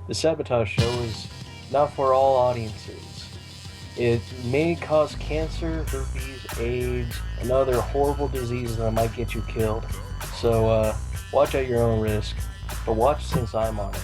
The Sabotage Show is not for all audiences. It may cause cancer, herpes, AIDS, and other horrible diseases that might get you killed. So, watch at your own risk. But watch since I'm on it.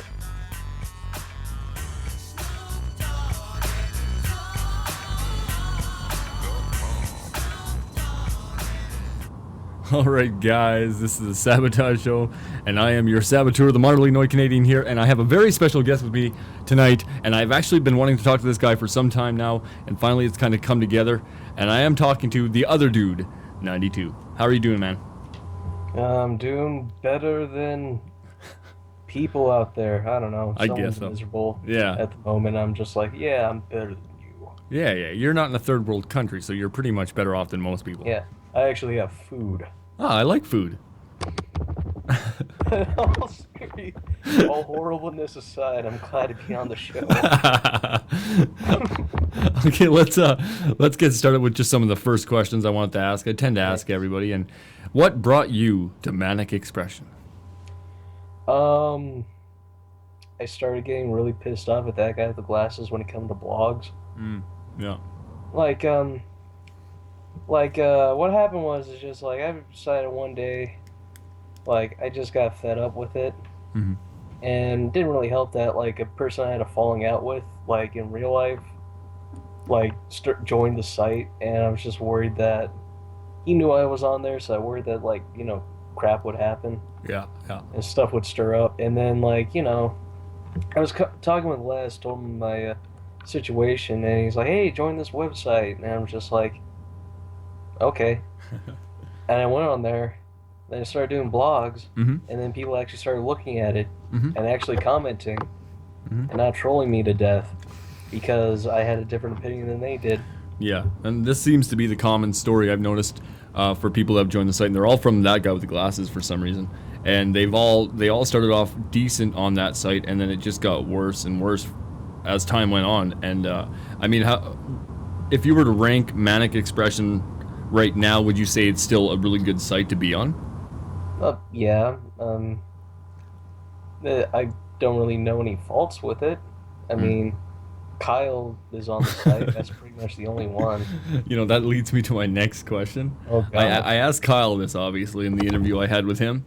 Alright guys, this is the Sabotage Show, and I am your saboteur, the moderately annoyed Canadian here, and I have a very special guest with me tonight, and I've actually been wanting to talk to this guy for some time now, and finally it's kind of come together, and I am talking to Theotherdude, 92. How are you doing, man? I'm doing better than people out there. I don't know. I guess Someone's so. miserable. Yeah. At the moment, I'm just like, yeah, I'm better than you. Yeah, you're not in a third world country, so you're pretty much better off than most people. Yeah, I actually have food. Ah, I like food. All horribleness aside, I'm glad to be on the show. Okay, let's get started with just some of the first questions I wanted to ask. I tend to ask everybody, and what brought you to manic expression? I started getting really pissed off at that guy with the glasses when it comes to blogs. Yeah. What happened was, is just like, I decided one day, like, I just got fed up with it. Mm-hmm. And didn't really help that, like, a person I had a falling out with, like, in real life, like, joined the site, and I was just worried that he knew I was on there, so I worried that, like, crap would happen. Yeah. And stuff would stir up. And then, like, I was talking with Les, told him my situation, and he's like, hey, join this website. And I'm just like, okay. And I went on there, then I started doing blogs, and then people actually started looking at it and actually commenting and not trolling me to death because I had a different opinion than they did. Yeah, and this seems to be the common story I've noticed for people that have joined the site, and they're all from that guy with the glasses for some reason. And they all started off decent on that site, and then it just got worse and worse as time went on. And I mean, if you were to rank Manic Expression right now, would you say it's still a really good site to be on? Yeah. I don't really know any faults with it. I mean, Kyle is on the site. That's pretty much the only one. That leads me to my next question. Oh, God. I asked Kyle this, obviously, in the interview I had with him.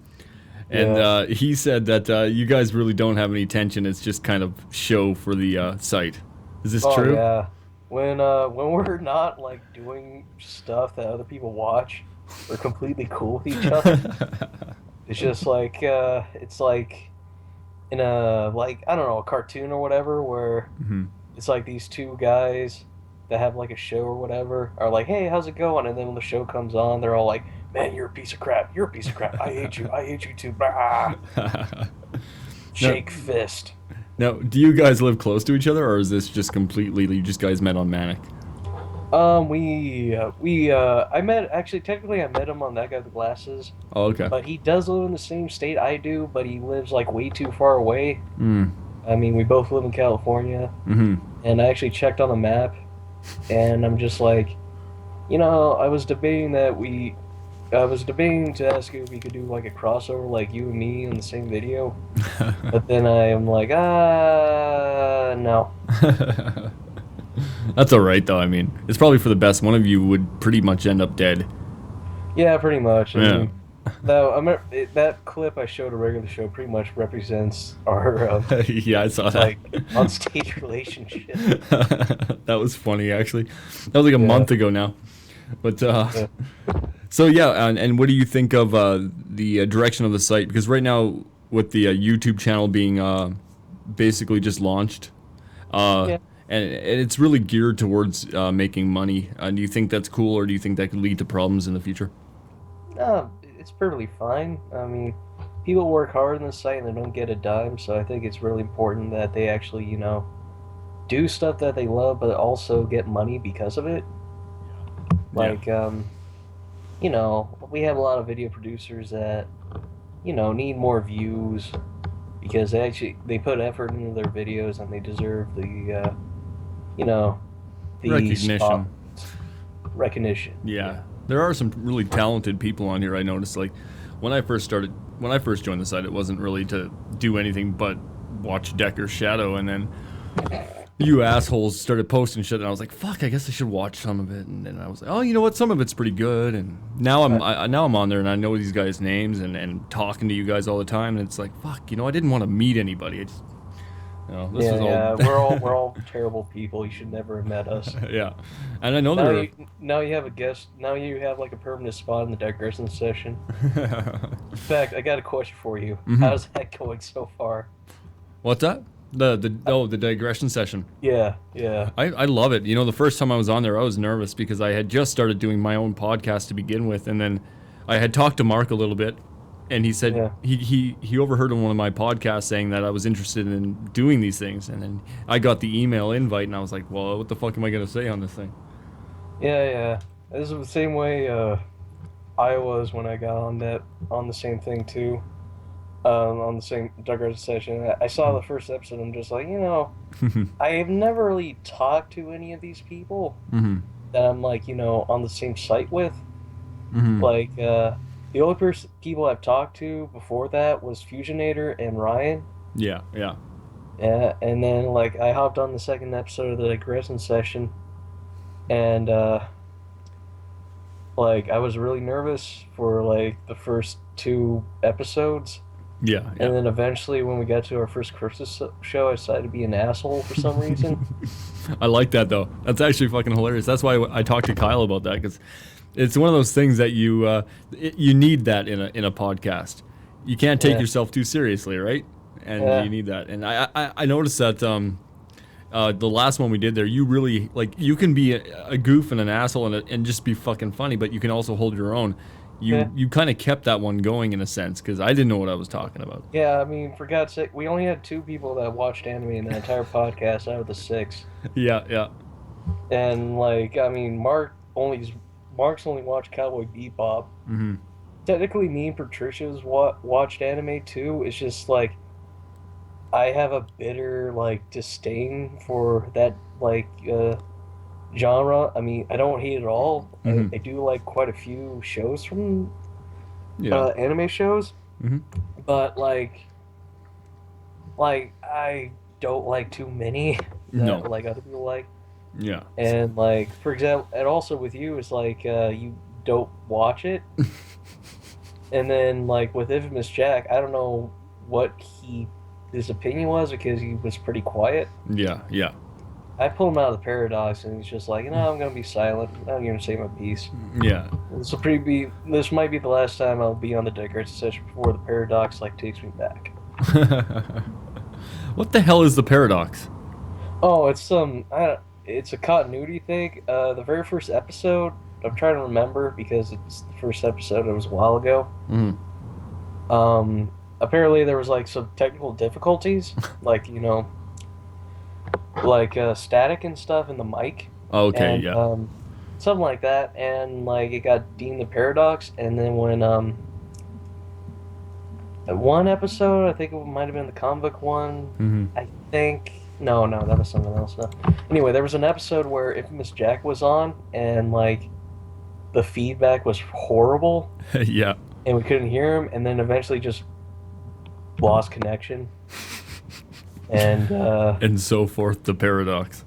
And he said that you guys really don't have any tension. It's just kind of show for the site. Is this true? Yeah. When we're not, like, doing stuff that other people watch, we're completely cool with each other. It's just like, it's like in a, like, I don't know, a cartoon or whatever, where it's like these two guys that have, like, a show or whatever are like, hey, how's it going? And then when the show comes on, they're all like, man, you're a piece of crap. You're a piece of crap. I hate you. I hate you too. Bah. Shake fist. Now, do you guys live close to each other, or is this just completely, you just guys met on Manic? I met, actually, technically I met him on that guy with the glasses. Oh, okay. But he does live in the same state I do, but he lives, like, way too far away. I mean, we both live in California. And I actually checked on the map, and I'm just like, I was debating to ask you if we could do, like, a crossover, like you and me in the same video. But then I am like, no. That's alright, though. I mean, it's probably for the best. One of you would pretty much end up dead. Yeah, pretty much. Yeah. I mean, that clip I showed a regular show pretty much represents our yeah, I saw that. like on-stage relationship. That was funny, actually. That was like a month ago now. But so yeah, and what do you think of the direction of the site? Because right now, with the YouTube channel being basically just launched, and it's really geared towards making money. Do you think that's cool, or do you think that could lead to problems in the future? No, it's perfectly fine. I mean, people work hard on the site and they don't get a dime, so I think it's really important that they actually, do stuff that they love, but also get money because of it. Like, we have a lot of video producers that, need more views because they put effort into their videos and they deserve the, the recognition. Yeah. There are some really talented people on here. I noticed, like, when I first joined the site, it wasn't really to do anything but watch Decker's Shadow, and then you assholes started posting shit, and I was like, fuck, I guess I should watch some of it. And then I was like, oh, you know what, some of it's pretty good. And now I'm on there, and I know these guys' names, and talking to you guys all the time, and it's like, fuck, you know, I didn't want to meet anybody. I just, you know, this Yeah, was yeah, all we're all terrible people. You should never have met us. yeah. And I know Now there you now you have a guest. Now you have like a permanent spot in the digression session. are In fact, I got a question for you. hmm How's that going so far? What's that? The digression session. Yeah, yeah, I love it. You know, the first time I was on there, I was nervous because I had just started doing my own podcast to begin with, and then I had talked to Mark a little bit, and he said yeah, he overheard on one of my podcasts saying that I was interested in doing these things, and then I got the email invite, and I was like, well, what the fuck am I gonna say on this thing? yeah, yeah. This is the same way I was when I got on the same thing too. On the same digression session. I saw the first episode. I'm just like, I have never really talked to any of these people hmm that I'm like, on the same site with. hmm Like, the only people I've talked to before that was Fusionator and Ryan. Yeah, yeah. And then like I hopped on the second episode of the digression session, and like I was really nervous for like the first two episodes. Yeah, yeah. And then eventually, when we got to our first Christmas show, I decided to be an asshole for some reason. I like that though. That's actually fucking hilarious. That's why I talked to Kyle about that, because it's one of those things that you need that in a podcast. You can't take Yeah. yourself too seriously, right? And Yeah. you need that. And I noticed that the last one we did there, you really like you can be a goof and an asshole and just be fucking funny, but you can also hold your own. Yeah. You kind of kept that one going in a sense because I didn't know what I was talking about. Yeah, I mean, for God's sake, we only had two people that watched anime in the entire podcast out of the six. Yeah, yeah. And like, I mean, Mark's only watched Cowboy Bebop. hmm Technically, me and Patricia's watched anime too. It's just like I have a bitter like disdain for that like genre. I mean, I don't hate it at all. Mhm. I do like quite a few shows from Yeah. anime shows, hmm but like I don't like too many that No. like other people like. Yeah. And like for example, and also with you, it's like you don't watch it, and then like with Infamous Jack, I don't know what his opinion was because he was pretty quiet. Yeah. Yeah. I pulled him out of the paradox, and he's just like, I'm gonna be silent. I'm gonna say my piece. Yeah. This might be the last time I'll be on the digression session before the paradox like takes me back. What the hell is the paradox? Oh, it's a continuity thing. The very first episode, I'm trying to remember because it's the first episode. It was a while ago. Mm. Apparently there was like some technical difficulties, like like static and stuff in the mic. Okay. And, Yeah. something like that, and like it got deemed the paradox. And then when one episode, I think it might have been the comic book one. hmm I think no, that was something else. No. Anyway, there was an episode where Infamous Jack was on, and like the feedback was horrible, Yeah. and we couldn't hear him. And then eventually just lost connection, and And so forth. The paradox.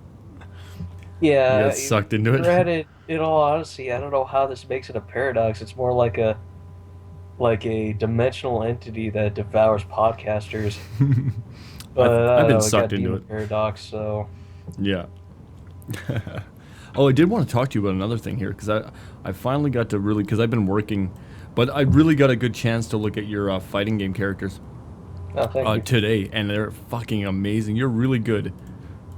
yeah, You got sucked into it. Granted, in all honesty, I don't know how this makes it a paradox. It's more like a dimensional entity that devours podcasters. But I've been it sucked got into deemed it. a paradox, so Yeah. Oh, I did want to talk to you about another thing here because I finally got to really because I've been working, but I really got a good chance to look at your fighting game characters thank you. today, and they're fucking amazing. You're really good.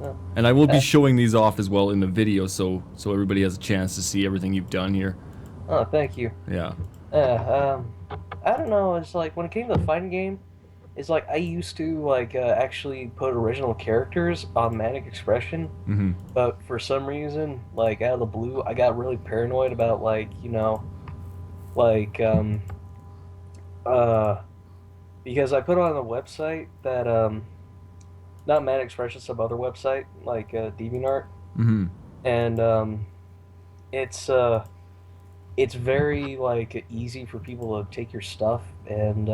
Oh, And I will be uh, showing these off as well in the video, so everybody has a chance to see everything you've done here. oh, thank you. Yeah. I don't know. It's like when it came to the fighting game, it's like I used to like actually put original characters on Manic Expression, hmm but for some reason, like out of the blue, I got really paranoid about like like because I put on a website that not Manic Expression, some other website like DeviantArt, hmm and it's very like easy for people to take your stuff, and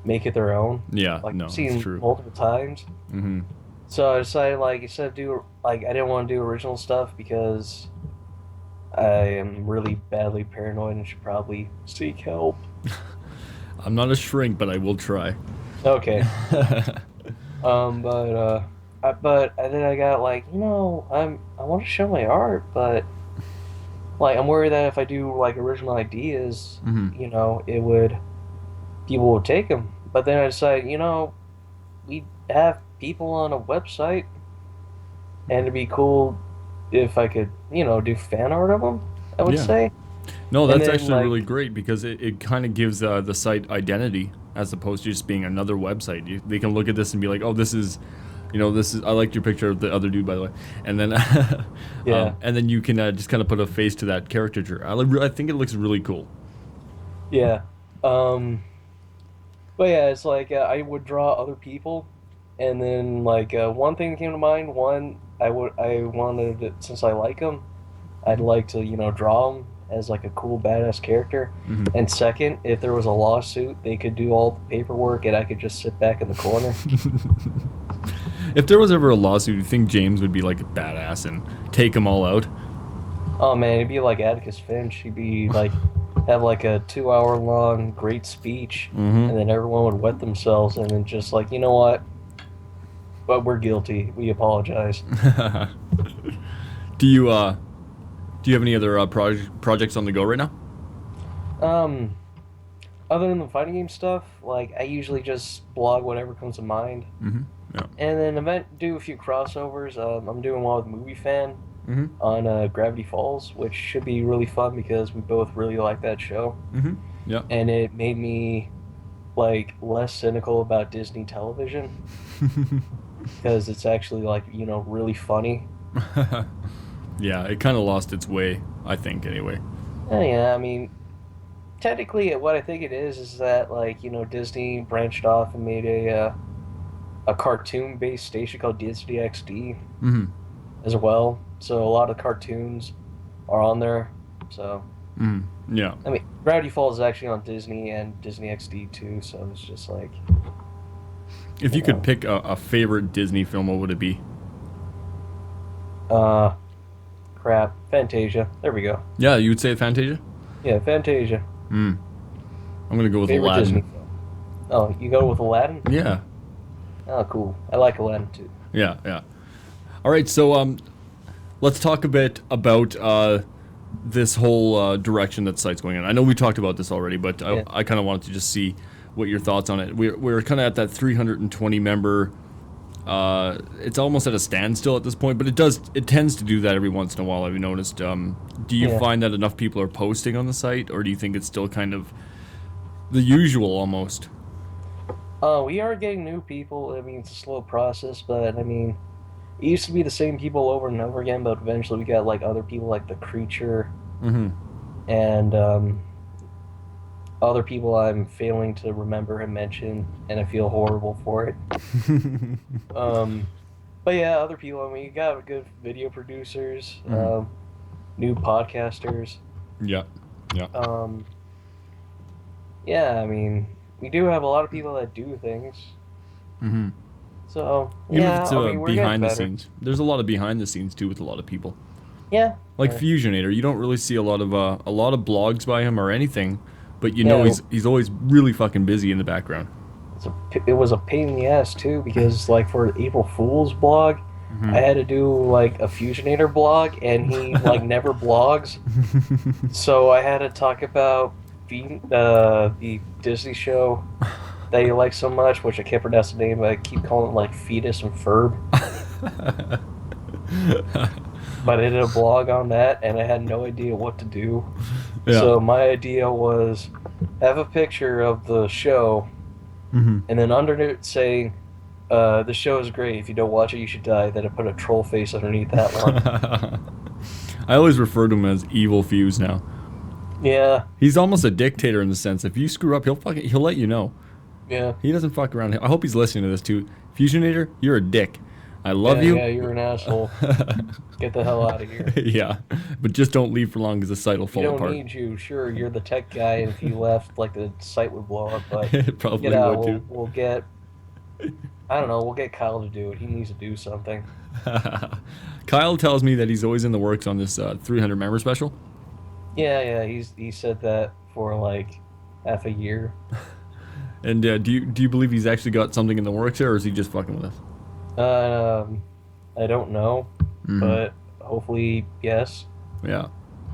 make it their own. Yeah, Like no, I've that's seen true. multiple times. Mm-hmm. So I decided like instead of do like I didn't want to do original stuff because I am really badly paranoid and should probably seek help. I'm not a shrink, but I will try. Okay. But and then I got like, I want to show my art, but like I'm worried that if I do like original ideas, Mm-hmm. it would people would take them. But then I decided, we have people on a website, and it'd be cool if I could, do fan art of them. I would Yeah. say, No, and that's then actually like, really great because it kind of gives the site identity as opposed to just being another website. They can look at this and be like, oh, this is, I liked your picture of the other dude, by the way. And then, yeah, and then you can just kind of put a face to that caricature. I think it looks really cool. yeah. Um, but yeah, it's like I would draw other people, and then like one thing came to mind. One, I wanted it, since I like them, I'd like to draw them as like a cool badass character. Hmm. And second, if there was a lawsuit, they could do all the paperwork, and I could just sit back in the corner. If there was ever a lawsuit, you think James would be like a badass and take them all out? Oh man, it'd be like Atticus Finch. He'd be like have like a 2 hour long great speech, Mm-hmm. and then everyone would wet themselves, and then just like, you know what? But we're guilty. We apologize. do you do you have any other projects on the go right now? Um, Other than the fighting game stuff, like I usually just blog whatever comes to mind, Mm-hmm. Yeah. and then do a few crossovers. I'm doing one with Movie Fan Mm-hmm. on Gravity Falls, which should be really fun because we both really like that show, Mm-hmm. Yeah. and it made me like less cynical about Disney television because it's actually like really funny. Yeah, it kind of lost its way, I think, anyway. Yeah, I mean, technically, what I think it is that like Disney branched off and made a cartoon-based station called Disney XD Mm-hmm. as well. So a lot of cartoons are on there. So Mm-hmm. Yeah. I mean, Gravity Falls is actually on Disney and Disney XD too. So it's just like If you you could know, pick a favorite Disney film, what would it be? uh, crap, Fantasia. There we go. Yeah, you would say Fantasia? Yeah, Fantasia. Mm. I'm gonna go with Favorite Aladdin. Disney film. Oh, you go with Aladdin? Yeah. Oh, cool. I like Aladdin too. Yeah, yeah. All right, so let's talk a bit about this whole direction that site's going in. I know we talked about this already, but Yeah. I kind of wanted to just see what your thoughts on it. We're kind of at that 320 member. It's almost at a standstill at this point, but it tends to do that every once in a while. I've noticed. Do you Yeah. find that enough people are posting on the site, or do you think it's still kind of the usual almost? We are getting new people. I mean, it's a slow process, but I mean, it used to be the same people over and over again, but eventually we got like other people like the Creature Mm-hmm. and other people I'm failing to remember and mention, and I feel horrible for it. Um, but yeah, other people. I mean, you got good video producers, Mhm. new podcasters. Yeah. Yeah. Um, yeah, I mean, we do have a lot of people that do things. Mm-hmm. So Even yeah, if it's I mean, we're getting behind the better. scenes, there's a lot of behind the scenes too with a lot of people. Yeah. Like Yeah. Fusionator, you don't really see a lot of blogs by him or anything, but you Yeah, know he's always really fucking busy in the background. it was a pain in the ass too because like for April Fool's blog, I had to do like a Fusionator blog, and he like never blogs, so I had to talk about the Disney show that you like so much, which I can't pronounce the name, but I keep calling it like Fetus and Ferb. But I did a blog on that, and I had no idea what to do. Yeah. So my idea was have a picture of the show, Mm-hmm. and then under it saying, "The show is great. If you don't watch it, you should die." Then I put a troll face underneath that one. I always refer to him as Evil Fuse now. Yeah, He's almost a dictator in the sense if you screw up, he'll let you know. yeah, He doesn't fuck around. I hope he's listening to this too. Fusionator, you're a dick. I love Yeah, you. yeah, you're an asshole. Get the hell out of here. Yeah, but just don't leave for long because the site will We fall don't apart. need you. Sure, you're the tech guy, and if you left, like the site would blow up. But It get probably out. would too. We'll get. I don't know. We'll get Kyle to do it. He needs to do something. Kyle tells me that he's always in the works on this 300 member special. Yeah, yeah. He said that for like half a year. And do you believe he's actually got something in the works here, or is he just fucking with us? Um, I don't know, Hmm. but hopefully yes. Yeah.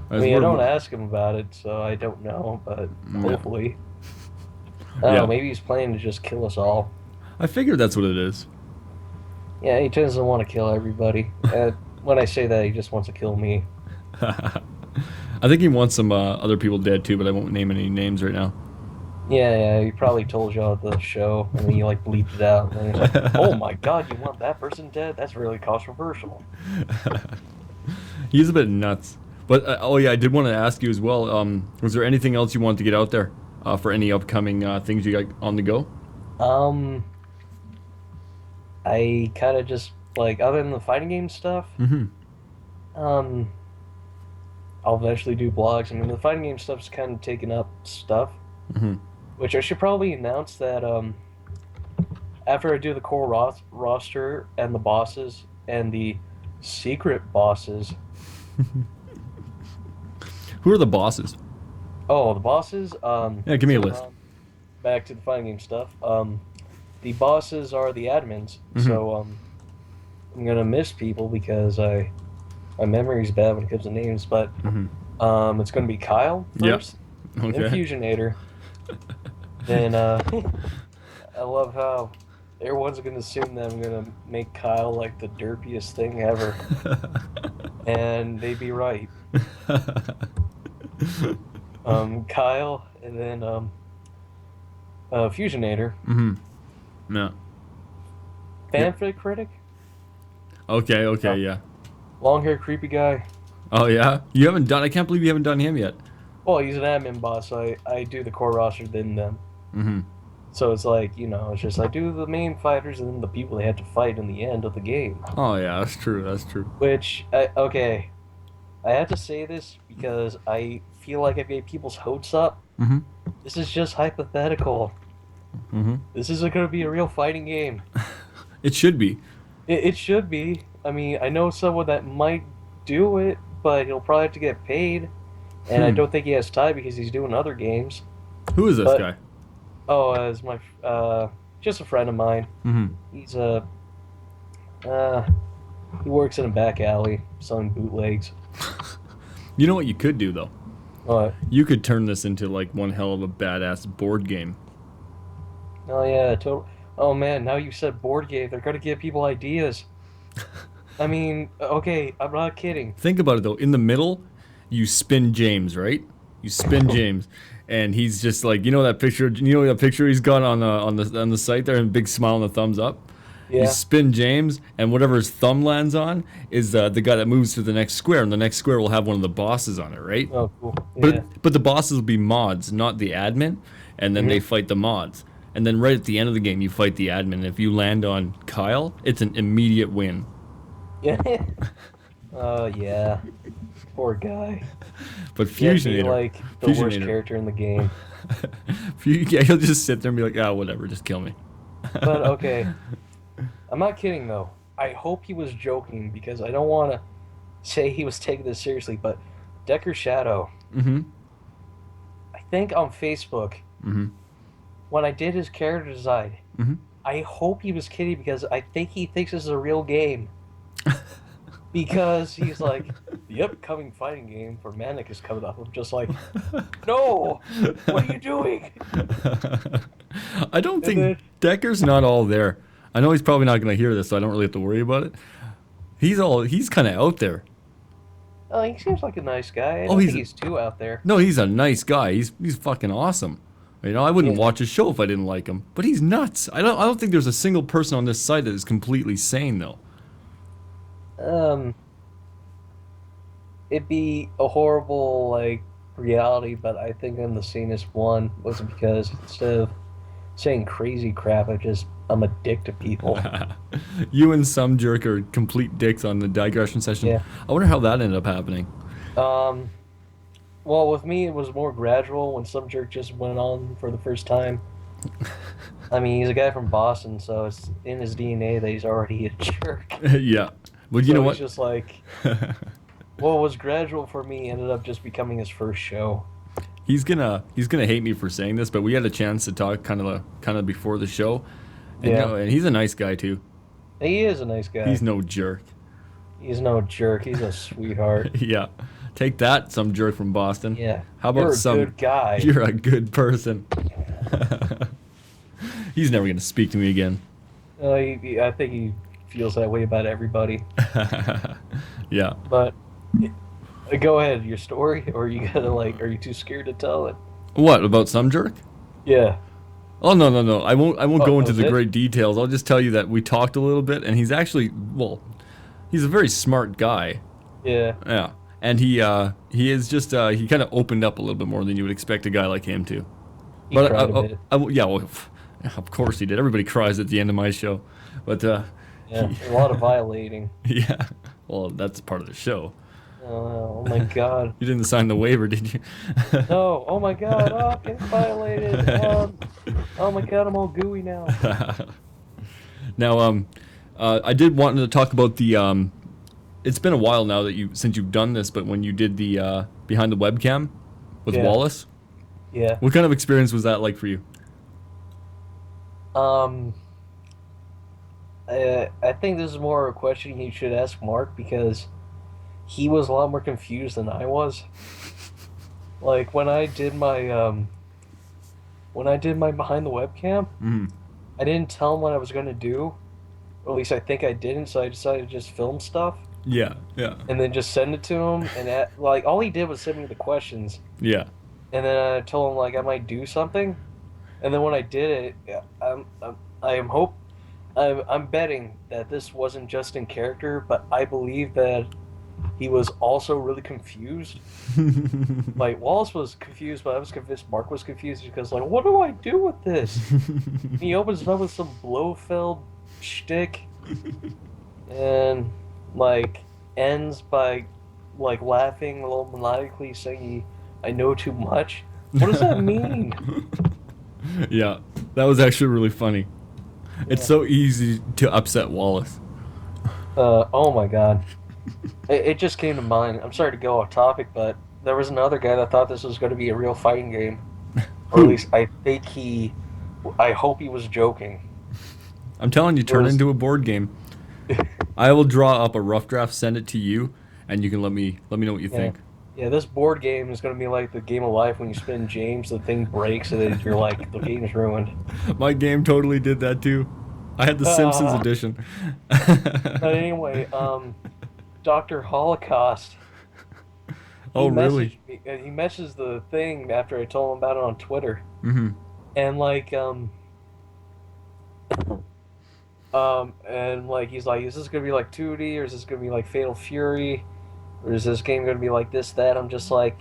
I As mean, I don't we're, ask him about it, so I don't know. But yeah. hopefully, I don't know. Yeah. Maybe he's planning to just kill us all. I figured that's what it is. Yeah, he tends to want to kill everybody. When I say that, he just wants to kill me. I think he wants some other people dead too, but I won't name any names right now. Yeah, yeah, he probably told you all at the show, and then you like bleeped it out, and then he's like, "Oh my God, you want that person dead? That's really controversial." He's a bit nuts. But oh yeah, I did want to ask you as well. Was there anything else you wanted to get out there for any upcoming things you got on the go? Um, I kind of just like other than the fighting game stuff, Mm-hmm. um, I'll eventually do blogs. I mean, the fighting game stuff's kind of taken up stuff, Mm-hmm. which I should probably announce that after I do the core roster and the bosses and the secret bosses. Who are the bosses? Oh, the bosses. Yeah, give me a So list. back to the fighting game stuff. The bosses are the admins. Mm-hmm. So I'm gonna miss people because I my memory's bad when it comes to names. But Mm-hmm. it's gonna be Kyle Yep. first, then Okay. Fusionator, then I love how everyone's gonna assume that I'm gonna make Kyle like the derpiest thing ever, and they'd be right. Kyle, and then Fusionator, Mm-hmm. No. Yeah. fanfic critic, Okay. Okay. uh, Yeah. long hair creepy guy. Oh yeah. You haven't done. I can't believe you haven't done him yet. Well, he's an admin boss, so I do the core roster, then them. Mm-hmm. So it's like, it's just I do the main fighters and then the people they have to fight in the end of the game. Oh yeah. That's true. That's true. Which, okay, I have to say this because I feel like I've gave people's hopes up. Mm-hmm. This is just hypothetical. Mm-hmm. This isn't going to be a real fighting game. It should be. It should be. I mean, I know someone that might do it, but he'll probably have to get paid. And I Hmm. don't think he has time because he's doing other games. Who is this But, guy? oh, as my, just a friend of mine. Mm-hmm. He's uh, he works in a back alley selling bootlegs. You know what you could do though? What? You could turn this into like one hell of a badass board game. Oh yeah, total. Oh man, now you said board game. They're gonna give people ideas. I mean, okay, I'm not kidding. Think about it though. In the middle, you spin James, right? You spin James, and he's just like that picture. You know that picture he's got on the site there, and a big smile and a thumbs up. You Yeah. spin James, and whatever his thumb lands on is the guy that moves to the next square, and the next square will have one of the bosses on it, right? Oh, cool. But Yeah. but the bosses will be mods, not the admin, and then they fight the mods. And then right at the end of the game, you fight the admin. If you land on Kyle, it's an immediate win. Yeah. Oh yeah. Poor guy. But Yeah, be Fusionator, like the worst Fusionator. character in the game. Yeah, he'll just sit there and be like, whatever, just kill me. But okay, I'm not kidding though. I hope he was joking because I don't want to say he was taking this seriously. But Decker Shadow, Mm-hmm. I think on Facebook, Mm-hmm. when I did his character design, Mm-hmm. I hope he was kidding because I think he thinks this is a real game. Because he's like, the upcoming fighting game for Manic is coming up. I'm just like, no, what are you doing? I don't And think then- Decker's not all there. I know he's probably not going to hear this, so I don't really have to worry about it. He's kind of out there. Oh, he seems like a nice guy. I Oh, don't he's- think he's too out there. No, he's a nice guy. He's fucking awesome. I wouldn't Yeah. watch his show if I didn't like him. But he's nuts. I don't think there's a single person on this site that is completely sane though. It'd be a horrible like reality, but I think I'm the sanest one was because instead of saying crazy crap, I just I'm a dick to people. You and some jerk are complete dicks on the digression session. Yeah. I wonder how that ended up happening. Um. Well, with me, it was more gradual when some jerk just went on for the first time. I mean, he's a guy from Boston, so it's in his DNA that he's already a jerk. Yeah. But you know So he's what? just like, what was gradual for me ended up just becoming his first show. He's gonna hate me for saying this, but we had a chance to talk kind of before the show, and Yeah. and he's a nice guy too. He is a nice He's guy. no jerk. He's no jerk. He's a sweetheart. Yeah. Take that, some jerk from Boston. Yeah. How about You're a some? good guy. You're a good person. He's never gonna speak to me again. I think he feels that way about everybody. Yeah. But go ahead, your story, or you gotta like, are you too scared to tell it? What about some jerk? Yeah. Oh no no no! I won't Oh, go that into was the it? great details. I'll just tell you that we talked a little bit, and he's actually he's a very smart guy. Yeah. Yeah, and he is just he kind of opened up a little bit more than you would expect a guy like him to. He But cried a bit. yeah, well, of course he did. Everybody cries at the end of my show, but Yeah. A lot of violating. yeah, well that's part of the show. Oh my god. You didn't sign the waiver, did you? No. Oh my god. Oh, I'm getting violated. Oh my god. I'm all gooey now. Now, I did want to talk about the. It's been a while now since you've done this, but when you did the behind the webcam with Yeah. Wallace, Yeah. what kind of experience was that like for you? Um. I think this is more a question you should ask Mark because he was a lot more confused than I was. Like when I did my behind the webcam, Mm. I didn't tell him what I was gonna do. Or at least I think I didn't, so I decided to just film stuff Yeah, yeah, and then just send it to him. And like all he did was send me the questions, yeah. and then I told him like I might do something. And then when I did it, I am hope I'm betting that this wasn't just in character, but I believe that he was also really confused. Like Wallace was confused, but I was convinced Mark was confused because like, what do I do with this? And he opens it up with some Blofeld shtick, and like ends by like laughing a little maniacally, saying, "I know too much." What does that mean? Yeah, that was actually really funny. It's Yeah. so easy to upset Wallace. Oh my god. It just came to mind. I'm sorry to go off topic, but there was another guy that thought this was going to be a real fighting game. Or at Who? least I hope he was joking. I'm telling you, turn was- into a board game. I will draw up a rough draft, send it to you, and you can let me know what you Yeah. think. Yeah, this board game is going to be like the game of life when you spin James, the thing breaks, and then you're like, the game's ruined. My game totally did that too. I had the Simpsons edition. But anyway, Dr. Holocaust. Oh, really? He messaged the thing after I told him about it on Twitter. Mm-hmm. And like and like he's like, is this gonna be like 2D or is this gonna be like Fatal Fury, or is this game gonna be like this, that? I'm just like,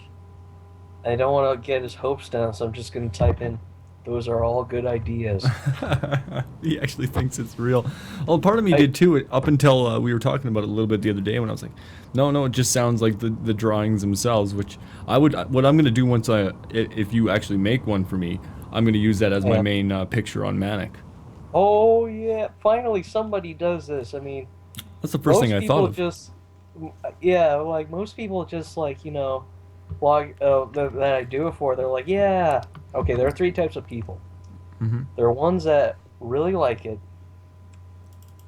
I don't want to get his hopes down, so I'm just gonna type in, those are all good ideas. He actually thinks it's real. Well, part of me did too. Up until we were talking about it a little bit the other day, when I was like, no, it just sounds like the drawings themselves. Which what I'm gonna do once if you actually make one for me, I'm gonna use that as my Yeah. main picture on Manic. Oh yeah, finally somebody does this. I mean, That's the first most thing I people thought of. just, yeah, like most people just like, blog that I do it for. They're like, yeah, okay. There are three types of people. Mm-hmm. There are ones that really like it,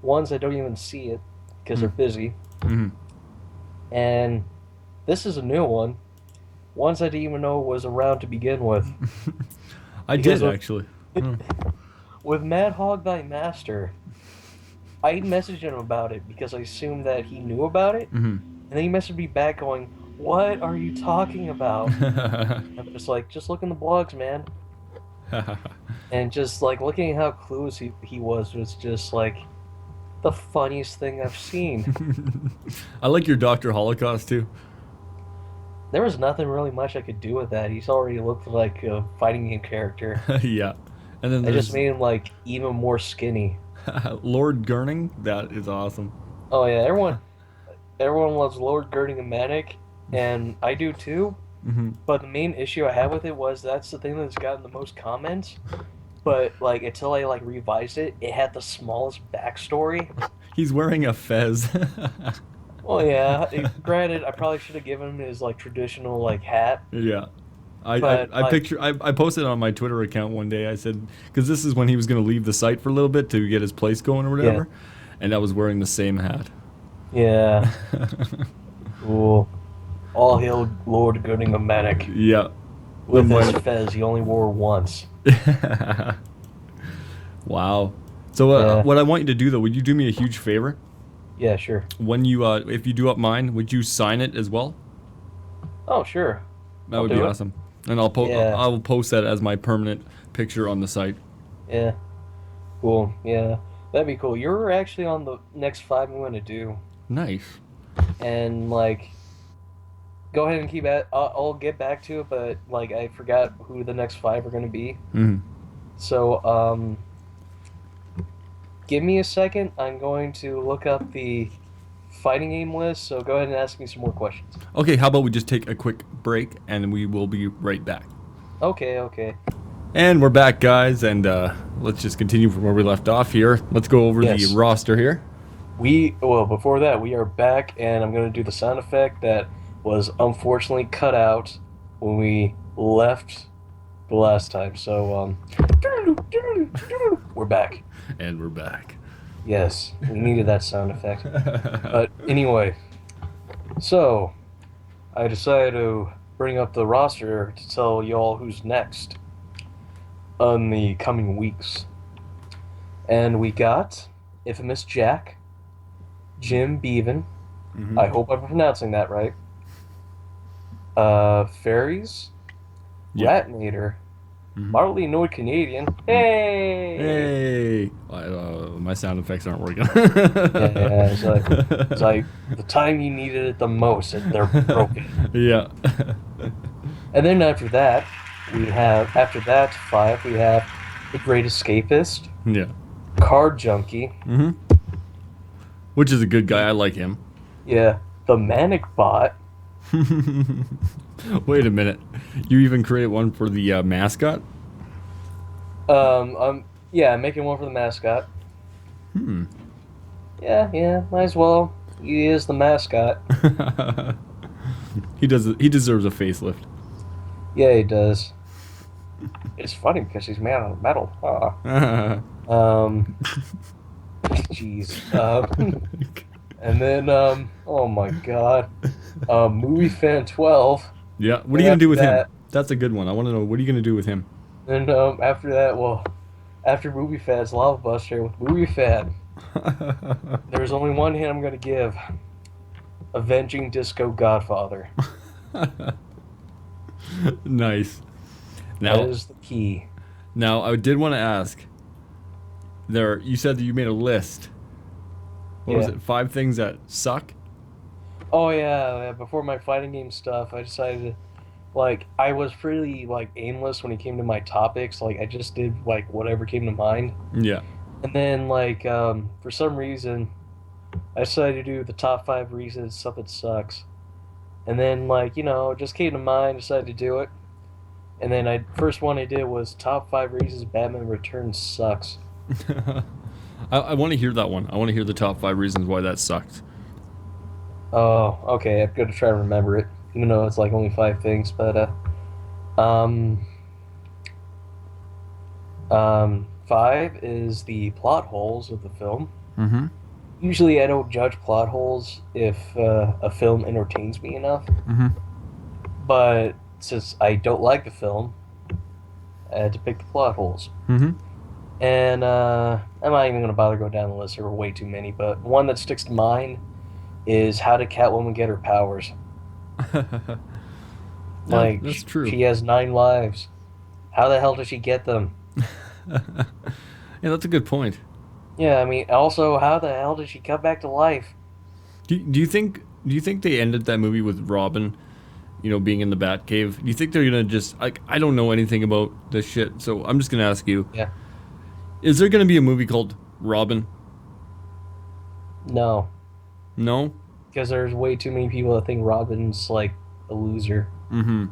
ones that don't even see it because they're busy, Mm-hmm. and this is a new one. Ones I didn't even know was around to begin with. I Because did of- actually. Hmm. With Mad Hog Thy Master, I messaged him about it because I assumed that he knew about it, Mm-hmm. and then he messaged me back going, "What are you talking about?" I'm just like, just look in the blogs, man. And just like looking at how clueless he was just like the funniest thing I've seen. I like your Dr. Holocaust too. There was nothing really much I could do with that. He's already looked like a fighting game character. Yeah. And then I just there's made him like even more skinny. Lord Gurning. That is awesome. Oh yeah, everyone loves Lord Girding and Manic, and I do too. Hmm. But the main issue I had with it was that's the thing that's gotten the most comments. But like until I like revised it, it had the smallest backstory. He's wearing a fez. Well, yeah. Granted, I probably should have given him his like traditional like hat, Yeah. but like I posted on my Twitter account one day. I said because this is when he was going to leave the site for a little bit to get his place going or yeah, whatever, and I was wearing the same hat. yeah, cool. All hail Lord Girding and Manic Yeah, the with his money. fez he only wore once. Wow. So Yeah, what I want you to do though, would you do me a huge favor? yeah, sure. When you if you do up mine, would you sign it as well? Oh, sure. That I'll would be do it. awesome. And Yeah, I will post that as my permanent picture on the site. yeah, cool. Yeah, that'd be cool. You're actually on the next five I'm going to do, Nice. and like, go ahead and keep at. I'll get back to it, but like, I forgot who the next five are going to be. Mhm. So, give me a second. I'm going to look up the fighting game list. So go ahead and ask me some more questions. Okay, how about we just take a quick break and we will be right back. Okay, okay. And we're back, guys, and let's just continue from where we left off here. Let's go over the Yes. roster here. Well, before that, we are back, and I'm going to do the sound effect that was unfortunately cut out when we left the last time. So, we're back. And we're back. Yes, we needed that sound effect. But anyway, so I decided to bring up the roster to tell y'all who's next on the coming weeks. And we got Infamous Jack, Jim Beaven. Mhm. I hope I'm pronouncing that right. Fairies, Yeah. Ratnator, Mhm. Marley Nord Canadian. Hey! Hey! My sound effects aren't working. Yeah, it's like the time you needed it the most, they're broken. Yeah. And then after that five, we have The Great Escapist, Yeah. Card Junkie, Hmm. Which is a good guy. I like him. yeah, The Manic Bot, Wait a minute. You even created one for the mascot? yeah, I'm making one for the mascot. Hmm. Yeah, might as well. He is the mascot. He does. He deserves a facelift. Yeah, he does. It's funny because he's made out of metal. Jeez. And then, oh my God, Movie Fan 12. Yeah. What are And you gonna do with after him? that- That's a good one. I want to know. What are you gonna do with him? And after that, well, after Movie Fan's Lava Buster with Movie Fan, there's only one hint I'm gonna give: Avenging Disco Godfather. Nice. That Now, is the key. now I did want to ask. There, you said that you made a list. What was Yeah. it? 5 things that suck. Oh yeah, before my fighting game stuff, I decided to, like, I was pretty like aimless when it came to my topics. Like I just did like whatever came to mind. Yeah. And then like for some reason I decided to do the top five reasons something sucks. And then like, it just came to mind, decided to do it. And then I first one I did was top five reasons Batman Returns sucks. I want to hear that one. I want to hear the top 5 reasons why that sucked. Oh, okay, I'm gonna try to remember it. Even though it's like only five things, but um five is the plot holes of the film. Mm-hmm. Usually I don't judge plot holes if a film entertains me enough. Mm-hmm. But since I don't like the film, I had to pick the plot holes. Mm-hmm. And I'm not even going to bother going down the list. There were way too many. But one that sticks to mind is how did Catwoman get her powers? Like, that's true. she has 9 lives. How the hell does she get them? Yeah, that's a good point. Yeah, I mean, also, how the hell did she come back to life? Do you think they ended that movie with Robin being in the Batcave. Do you think they're gonna just like? I don't know anything about this shit, so I'm just gonna ask you: Yeah. is there gonna be a movie called Robin? No, No. because there's way too many people that think Robin's like a loser. Mm-hmm.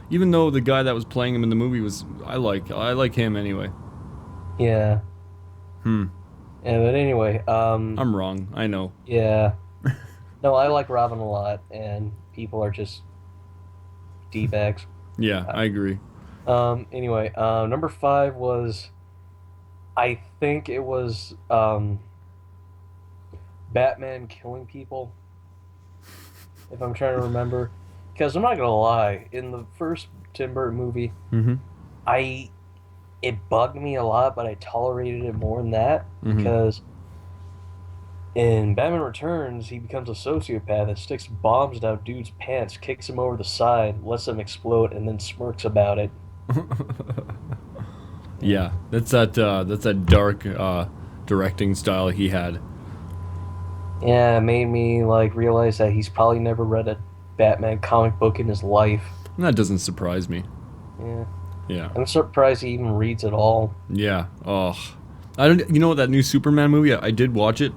Even though the guy that was playing him in the movie was, I like him anyway. Yeah. Hmm. Yeah, but anyway, I'm wrong. I know. yeah. No, I like Robin a lot, and people are just D-bags. Yeah, I agree. Anyway, number five was, I think it was, Batman killing people, if I'm trying to remember. Because I'm not gonna lie, in the first Tim Burton movie, Mm-hmm. I it bugged me a lot, but I tolerated it more than that Mm-hmm. because in Batman Returns, he becomes a sociopath that sticks bombs down dude's pants, kicks him over the side, lets them explode, and then smirks about it. Yeah, that's that dark directing style he had. Yeah, it made me like realize that he's probably never read a Batman comic book in his life. And that doesn't surprise me. Yeah, Yeah. I'm surprised he even reads at all. Yeah. Oh, I don't. You know that new Superman movie? I did watch it.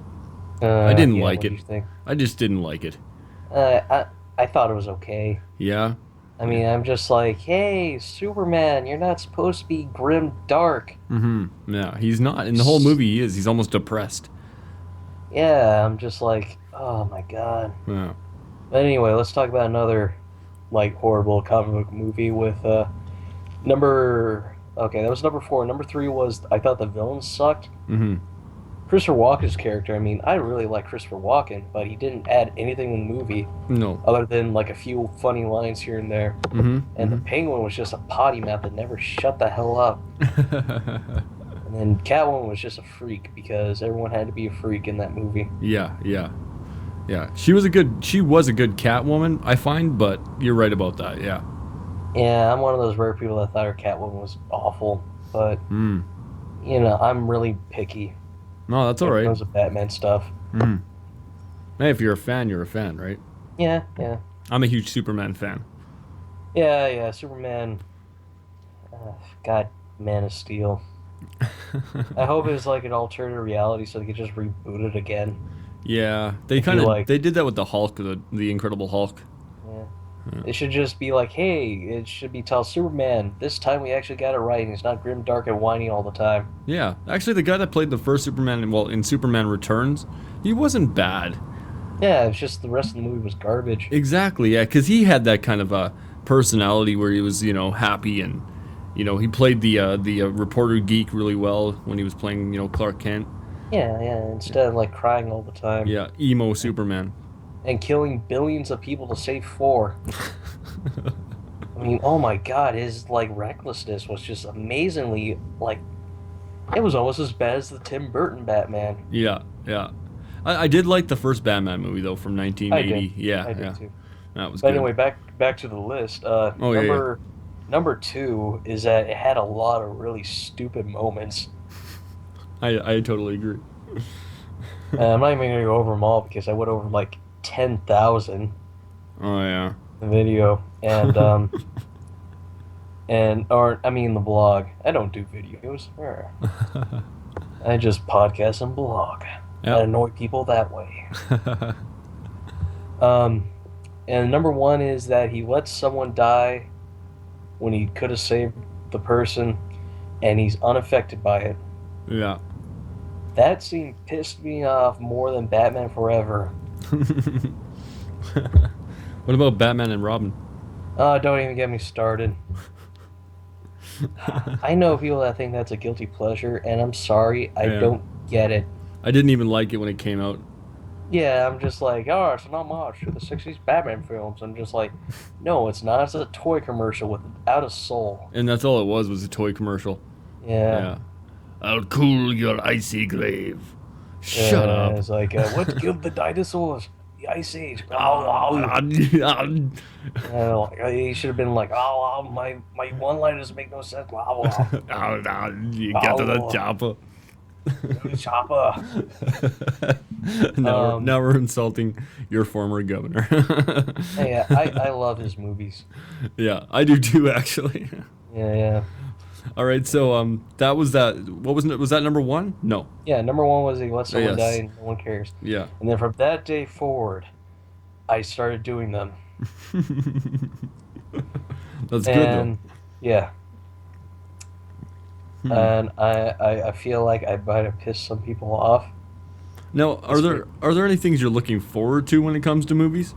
I didn't Yeah, like what do it. you think? I just didn't like it. I thought it was okay. Yeah. I Yeah. mean, I'm just like, hey, Superman, you're not supposed to be grim dark. Mm-hmm. Yeah, he's not. In the whole movie, he is. He's almost depressed. Yeah, I'm just like, oh my God. Yeah. But anyway, let's talk about another like horrible comic book movie with number. Okay, that was number four. Number three was I thought the villains sucked. Mm-hmm. Christopher Walken's character. I mean, I really like Christopher Walken, but he didn't add anything in the movie No. other than like a few funny lines here and there. Mm-hmm. And the Penguin was just a potty mouth that never shut the hell up. And then Catwoman was just a freak because everyone had to be a freak in that movie. Yeah. Yeah. Yeah. She was a good Catwoman, I find, but you're right about that. Yeah. Yeah, I'm one of those rare people that thought her Catwoman was awful, but Mm. I'm really picky No, that's all when it right. comes to Batman stuff. Mm. Hey, if you're a fan, you're a fan, right? Yeah, yeah, I'm a huge Superman fan. yeah. Superman, God, Man of Steel. I hope it's like an alternate reality so they could just reboot it again. Yeah, they I feel kind of like- they did that with the Hulk, the Incredible Hulk. Yeah. Yeah. It should just be like, hey, it should be tell Superman, this time we actually got it right, and he's not grim, dark, and whiny all the time. Yeah, actually, the guy that played the first Superman, well, in Superman Returns, he wasn't bad. Yeah, it's just the rest of the movie was garbage. Exactly, yeah, because he had that kind of a personality where he was, happy and, he played the reporter geek really well when he was playing, Clark Kent. Yeah, instead of like crying all the time. Yeah, emo Superman. And killing billions of people to save four. I mean, oh my God, his like recklessness was just amazingly like it was almost as bad as the Tim Burton Batman. Yeah, yeah. I did like the first Batman movie though from 1980. Yeah, I did yeah. too. That was But good. anyway, back to the list. Oh, yeah. Number two is that it had a lot of really stupid moments. I totally agree. And I'm not even gonna go over them all because I went over like 10,000 Oh yeah. the video and the blog. I don't do videos. I just podcast and blog. I annoy people that way. And number one is that he lets someone die when he could have saved the person, and he's unaffected by it. Yeah. That scene pissed me off more than Batman Forever. What about Batman and Robin? Don't even get me started. I know people that think that's a guilty pleasure, and I'm sorry, I Yeah. don't get it. I didn't even like it when it came out. Yeah, I'm just like, oh, it's not much to the 60s Batman films. I'm just like, no, it's not. It's a toy commercial without a soul. And that's all it was a toy commercial. Yeah. I'll cool your icy grave. Shut up. It's like, what killed the dinosaurs? The Ice Age. He should have been like, my one-liners make no sense. You get to the chopper. Chopper. Um, now we're insulting your former governor. yeah, I love his movies. Yeah, I do too, actually. Yeah, yeah. All right, so that was that. What was that number one? No. Yeah, number one was he let someone die Yes. and no one cares. Yeah. And then from that day forward, I started doing them. That's good though. And yeah, Hmm. and I feel like I might have pissed some people off. Now, It's weird. are there any things you're looking forward to when it comes to movies?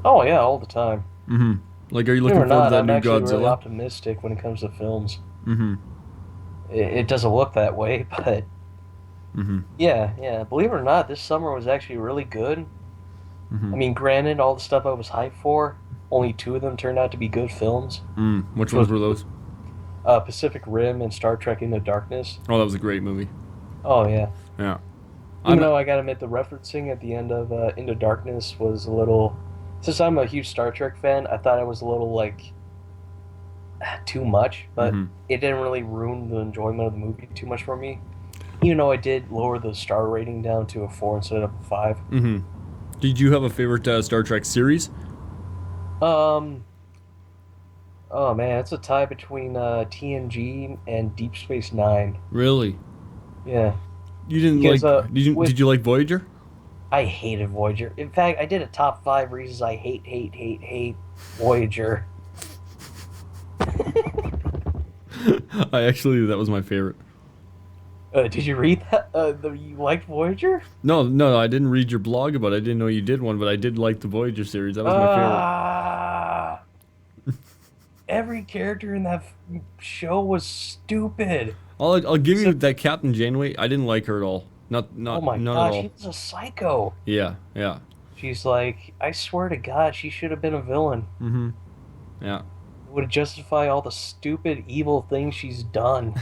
Oh yeah, all the time. Mm-hmm. Like, are you Believe it looking or forward to not, that I'm new actually really Godzilla? optimistic when it comes to films. Mm-hmm. It doesn't look that way, but Mm-hmm. yeah, yeah. Believe it or not, this summer was actually really good. Mm-hmm. I mean, granted, all the stuff I was hyped for, only two of them turned out to be good films, Which which ones was were those? Pacific Rim and Star Trek Into Darkness. Oh, that was a great movie. Oh yeah. Yeah. Even I'm. though I gotta admit, the referencing at the end of Into Darkness was a little. Since I'm a huge Star Trek fan, I thought it was a little like too much, but Mm-hmm. it didn't really ruin the enjoyment of the movie too much for me. Even though I did lower the star rating down to a 4 instead of a 5. Mm-hmm. Did you have a favorite Star Trek series? Um, oh man, it's a tie between TNG and Deep Space Nine. Really? Yeah, You didn't because like? Did with you like Voyager? I hated Voyager. In fact, I did a top 5 reasons I hate Voyager. I actually that was my favorite. Did you read that? You liked Voyager? No, I didn't read your blog about it. I didn't know you did one, but I did like the Voyager series. That was my favorite. Ah, every character in that show was stupid. I'll give you So, that Captain Janeway. I didn't like her at all. oh my Not at gosh, all. she was a psycho. Yeah, yeah. She's like, I swear to God, she should have been a villain. Mm-hmm. Yeah. It would justify all the stupid, evil things she's done.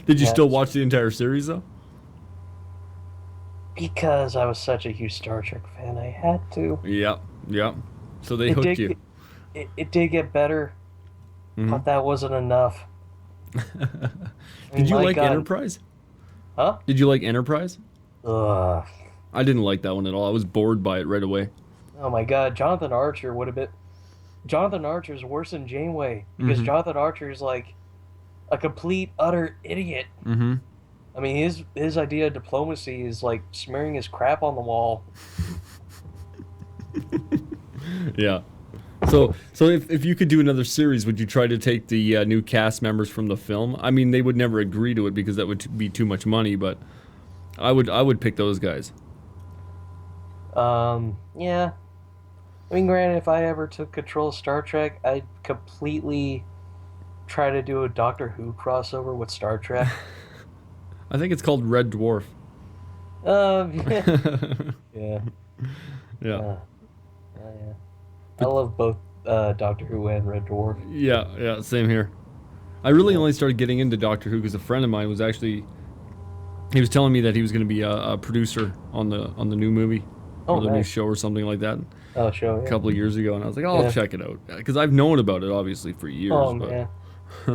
Did you Yeah, still watch the entire series though? because I was such a huge Star Trek fan, I had to. Yeah, yeah. So they It hooked did, you. it did get better, Hmm. but that wasn't enough. I mean, Did you my like God, Enterprise? huh? Did you like Enterprise? Ugh. I didn't like that one at all. I was bored by it right away. Oh my God, Jonathan Archer would have been. Jonathan Archer is worse than Janeway because Mm-hmm. Jonathan Archer is like a complete utter idiot. Mm-hmm. I mean, his idea of diplomacy is like smearing his crap on the wall. Yeah. So if you could do another series, would you try to take the new cast members from the film? I mean, they would never agree to it because that would be too much money, but I would pick those guys. Yeah. I mean, granted, if I ever took control of Star Trek, I'd completely try to do a Doctor Who crossover with Star Trek. I think it's called Red Dwarf. Yeah, yeah, Yeah. yeah. I love both Doctor Who and Red Dwarf. Yeah, yeah, same here. I really Yeah. only started getting into Doctor Who because a friend of mine was actually he was telling me that he was going to be a producer on the new movie Oh, or the new nice. show or something like that Oh, show, a yeah. couple of years ago, and I was like, oh, I'll Yeah. check it out because I've known about it obviously for years, Oh, but man.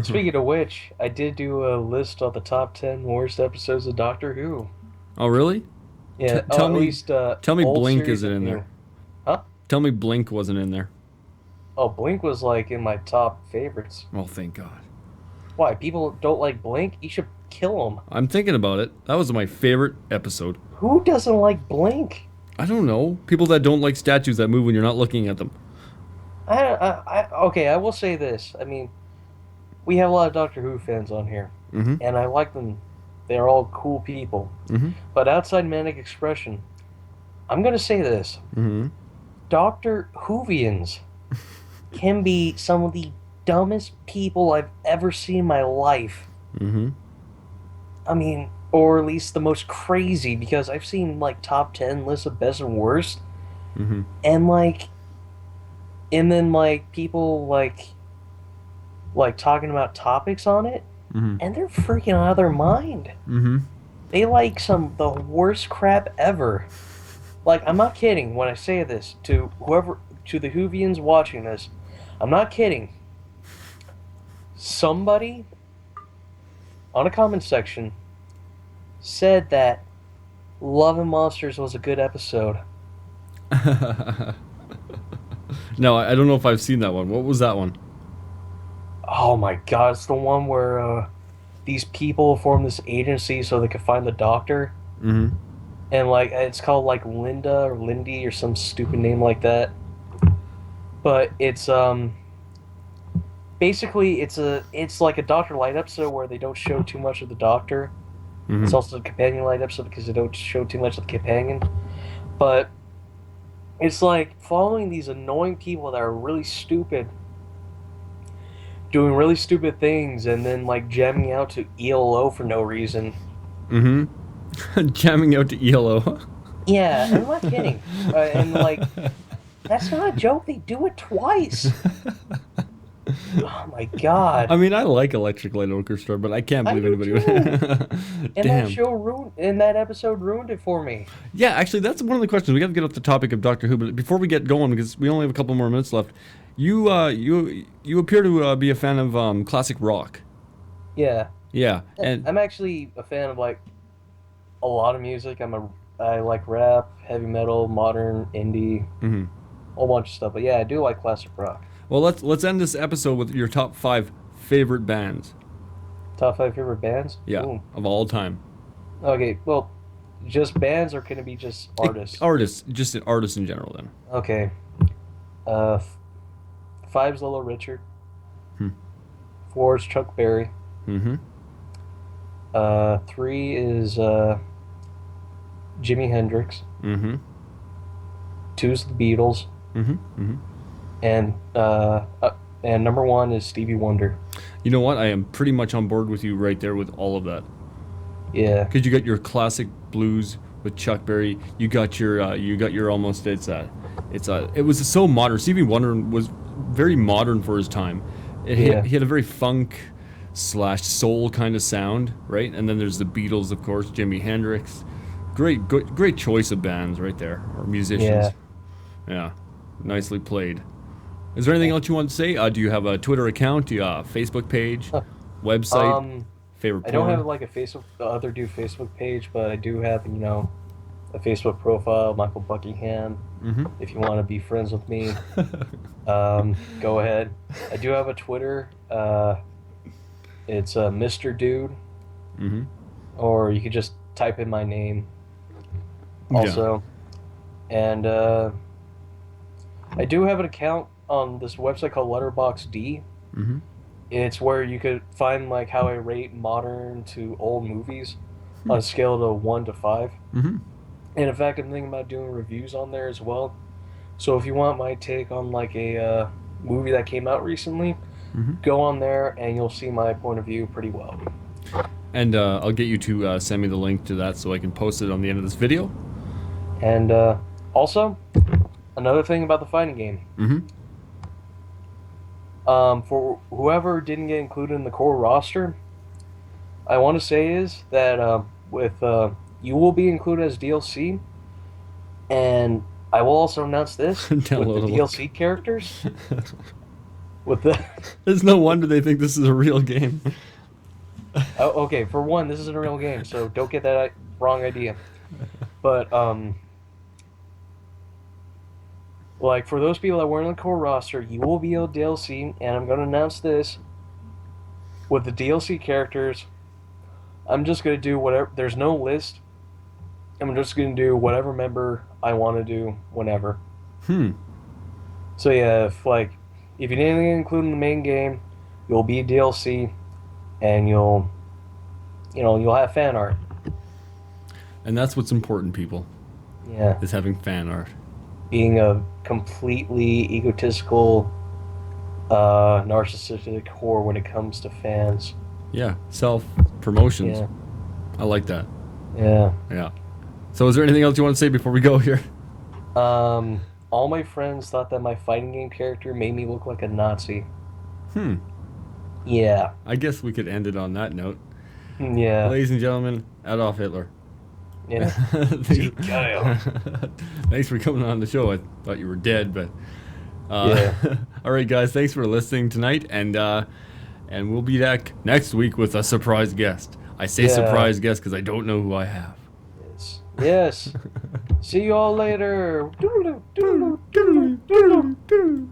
Speaking of which, I did do a list of the top 10 worst episodes of Doctor Who. oh really? Yeah, Tell at me, least tell me, old Blink series isn't and in new. there. Huh? Tell me, Blink wasn't in there. Oh, Blink was like in my top favorites. Oh, thank God. Why? People don't like Blink? You should kill them. I'm thinking about it. That was my favorite episode. Who doesn't like Blink? I don't know. People that don't like statues that move when you're not looking at them. Okay, I will say this. I mean, we have a lot of Doctor Who fans on here, Mm-hmm. and I like them. They're all cool people. Mm-hmm. But outside Manic Expression, I'm going to say this. Mm-hmm. Doctor Whovians can be some of the dumbest people I've ever seen in my life. Mm-hmm. I mean, or at least the most crazy, because I've seen like top 10 lists of best and worst, Mm-hmm. and like, and then like people like talking about topics on it, Mm-hmm. and they're freaking out of their mind. Mm-hmm. They like some the worst crap ever. Like, I'm not kidding when I say this to whoever, to the Whovians watching this. I'm not kidding. Somebody on a comment section said that Love and Monsters was a good episode. No, I don't know if I've seen that one. What was that one? Oh my god, it's the one where these people form this agency so they can find the doctor. Mm-hmm. And like it's called like Linda or Lindy or some stupid name like that. But it's basically it's like a Doctor Light episode where they don't show too much of the doctor. It's Mm-hmm. also a companion light episode because they don't show too much of the companion. But it's like following these annoying people that are really stupid, doing really stupid things, and then like jamming out to ELO for no reason. Mm-hmm. Jamming out to ELO. Yeah, I'm not kidding. And like, that's not a joke. They do it twice. Oh my god. I mean, I like Electric Light Orchestra, but I can't I believe do anybody too. would. And that Damn. show ruined, and that episode ruined it for me. Yeah, actually, that's one of the questions. We got to get off the topic of Doctor Who, but before we get going, because we only have a couple more minutes left, you appear to be a fan of classic rock. Yeah. Yeah, and I'm actually a fan of like a lot of music. I like rap, heavy metal, modern, indie, mhm. a whole bunch of stuff. But yeah, I do like classic rock. Well, let's end this episode with your top five favorite bands. Top five favorite bands? Yeah, Ooh. of all time. Okay, well, just bands or can it be just artists? Artists, just artists in general. Then. Okay. F- Five's Little Richard. Hmm. Four is Chuck Berry. Mm-hmm. Three is Jimi Hendrix. Mm-hmm. Two's the Beatles. Mm-hmm. Mm-hmm. And number one is Stevie Wonder. You know what? I am pretty much on board with you right there with all of that. Yeah. Because you got your classic blues with Chuck Berry. You got your almost it was so modern. Stevie Wonder was very modern for his time. Yeah. He had a very funk slash soul kind of sound, right? And then there's the Beatles, of course, Jimi Hendrix. Great choice of bands right there, or musicians. Yeah. Yeah, nicely played. Is there anything else you want to say? Do you have a Twitter account? Do you have a Facebook page, website, favorite I don't porn? have like a Facebook, the other dude Facebook page, but I do have, a Facebook profile, Michael Buckingham. Mm-hmm. If you want to be friends with me, go ahead. I do have a Twitter. It's Mr. Dude, Mm-hmm. or you could just type in my name Yeah. also. And I do have an account on this website called Letterboxd. Mm-hmm. It's where you could find like how I rate modern to old movies on a scale of 1 to 5. Mm-hmm. And in fact, I'm thinking about doing reviews on there as well. So if you want my take on like a movie that came out recently, Mm-hmm. go on there and you'll see my point of view pretty well. And I'll get you to send me the link to that so I can post it on the end of this video. And also, another thing about the fighting game. Mm-hmm. For whoever didn't get included in the core roster, I want to say is that with you will be included as DLC, and I will also announce this with the Downloadable. DLC characters. With the There's no wonder they think this is a real game. oh, okay, for one, this isn't a real game, so don't get that wrong idea. But like for those people that weren't in the core roster, you will be on DLC, and I'm going to announce this with the DLC characters. I'm just going to do whatever. There's no list. I'm just going to do whatever member I want to do whenever. Hmm. So yeah, if you didn't include in the main game, you'll be DLC, and you'll have fan art. And that's what's important, people, Yeah, is having fan art. being a completely egotistical, narcissistic whore when it comes to fans. Yeah, self promotions. Yeah, I like that. yeah. Yeah. So is there anything else you want to say before we go here? All my friends thought that my fighting game character made me look like a Nazi. Hmm. Yeah, I guess we could end it on that note. yeah, Ladies and gentlemen, Adolf Hitler. yeah. Thanks, Geil. thanks for coming on the show. I thought you were dead, but Yeah. all right, guys. Thanks for listening tonight, and we'll be back next week with a surprise guest. I say Yeah. surprise guest because I don't know who I have. Yes. Yes. See you all later. Doodaloo, doodaloo, doodaloo, doodaloo.